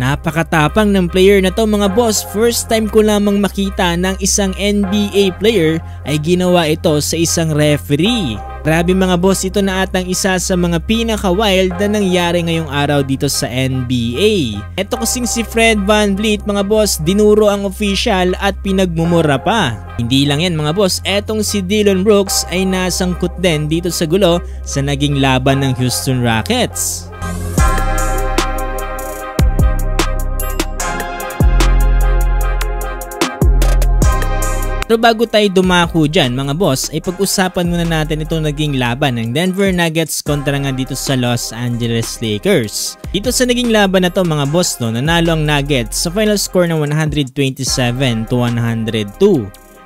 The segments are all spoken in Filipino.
Napakatapang ng player na to mga boss. First time ko lamang makita ng isang NBA player ay ginawa ito sa isang referee. Grabe mga boss, ito na atang isa sa mga pinaka-wild na nangyari ngayong araw dito sa NBA. Ito kasing si Fred VanVleet mga boss, dinuro ang official at pinagmumura pa. Hindi lang yan mga boss, etong si Dillon Brooks ay nasangkot din dito sa gulo sa naging laban ng Houston Rockets. Pero bago tayo dumako dyan mga boss, ay pag-usapan muna natin itong naging laban ng Denver Nuggets kontra nga dito sa Los Angeles Lakers. Dito sa naging laban na to mga boss, nanalo ang Nuggets sa final score na 127-102.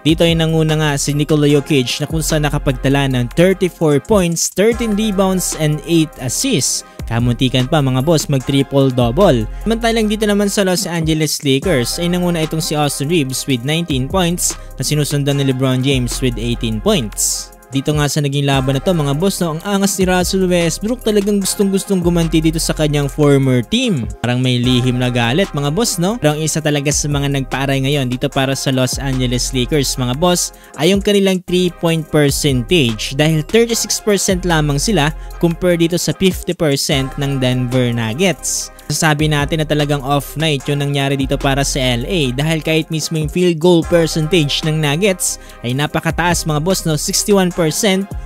Dito ay nanguna nga si Nikola Jokic na kung saan nakapagtala ng 34 points, 13 rebounds, and 8 assists. Kamuntikan pa mga boss mag triple-double. Samantalang dito naman sa Los Angeles Lakers ay nanguna itong si Austin Reeves with 19 points na sinusundan ni LeBron James with 18 points. Dito nga sa naging laban na to mga boss, ang angas ni Russell Westbrook talagang gustong gumanti dito sa kanyang former team. Parang may lihim na galit mga boss Pero ang isa talaga sa mga nagpaaray ngayon dito para sa Los Angeles Lakers mga boss ay yung kanilang 3-point percentage dahil 36% lamang sila compare dito sa 50% ng Denver Nuggets. Sabi natin na talagang off night yung nangyari dito para sa LA dahil kahit mismo yung field goal percentage ng Nuggets ay napakataas mga boss 61%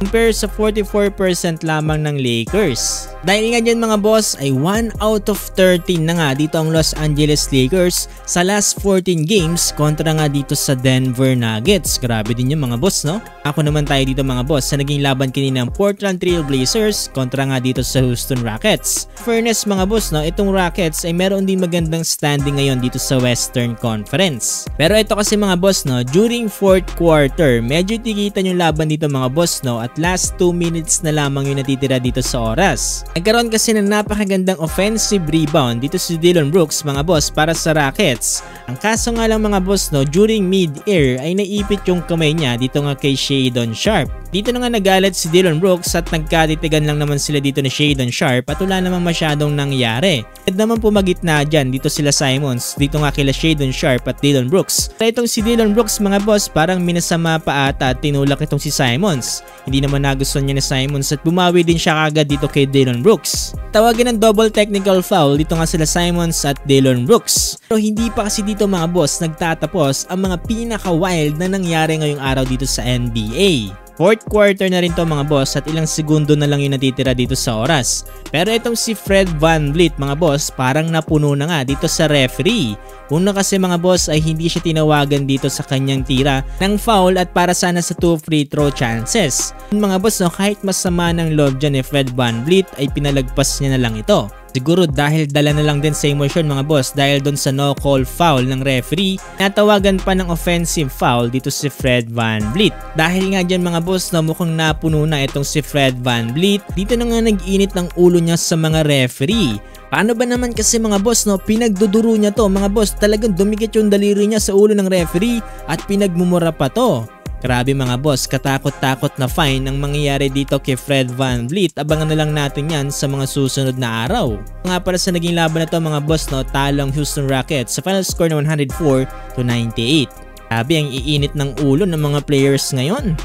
compare sa 44% lamang ng Lakers. Dahil nga dyan mga boss ay 1 out of 13 na nga dito ang Los Angeles Lakers sa last 14 games kontra nga dito sa Denver Nuggets. Grabe din yung mga boss Ako naman tayo dito mga boss sa naging laban kanina ng Portland Trail Blazers kontra nga dito sa Houston Rockets. Fairness mga boss itong Rockets ay meron din magandang standing ngayon dito sa Western Conference. Pero ito kasi mga boss during fourth quarter, medyo tikitan yung laban dito mga boss at last 2 minutes na lamang yung natitira dito sa oras. Nagkaroon kasi ng napakagandang offensive rebound dito si Dillon Brooks mga boss para sa Rockets. Ang kaso nga lang mga boss during mid-air ay naipit yung kamay niya dito nga kay Shaedon Sharpe. Dito na nga nagalit si Dillon Brooks at nagkatitigan lang naman sila dito ni Shaedon Sharpe at wala namang masyadong nangyari. At naman pumagitna dyan dito sila Simons, dito nga kila Shaedon Sharpe at Dillon Brooks. Pero itong si Dillon Brooks mga boss parang minasama pa ata at tinulak itong si Simons. Hindi naman nagustuhan niya ni Simons at bumawi din siya kagad dito kay Dillon Brooks. Tawagin ng double technical foul dito nga sila Simons at Dillon Brooks. Pero hindi pa kasi dito mga boss nagtatapos ang mga pinaka-wild na nangyari ngayong araw dito sa NBA. Fourth quarter na rin to mga boss at ilang segundo na lang yung natitira dito sa oras. Pero itong si Fred VanVleet mga boss parang napuno na nga dito sa referee. Una kasi mga boss ay hindi siya tinawagan dito sa kanyang tira ng foul at para sana sa 2 free throw chances. Mga boss kahit masama ng loob dyan ni Fred VanVleet ay pinalagpas niya na lang ito. Siguro dahil dala na lang din sa emosyon mga boss dahil doon sa no call foul ng referee, natawagan pa ng offensive foul dito si Fred VanVleet. Dahil nga dyan mga boss mukhang napuno na itong si Fred VanVleet, dito na nga nag-init ng ulo niya sa mga referee. Paano ba naman kasi mga boss pinagduduro niya to mga boss, talagang dumikit yung daliri niya sa ulo ng referee at pinagmumura pa to. Grabe mga boss, katakot-takot na fine ang mangyayari dito kay Fred VanVleet. Abangan na lang natin yan sa mga susunod na araw. Nga para sa naging laban na to mga boss talo ang Houston Rockets sa final score na 104-98. Grabe ang iinit ng ulo ng mga players ngayon.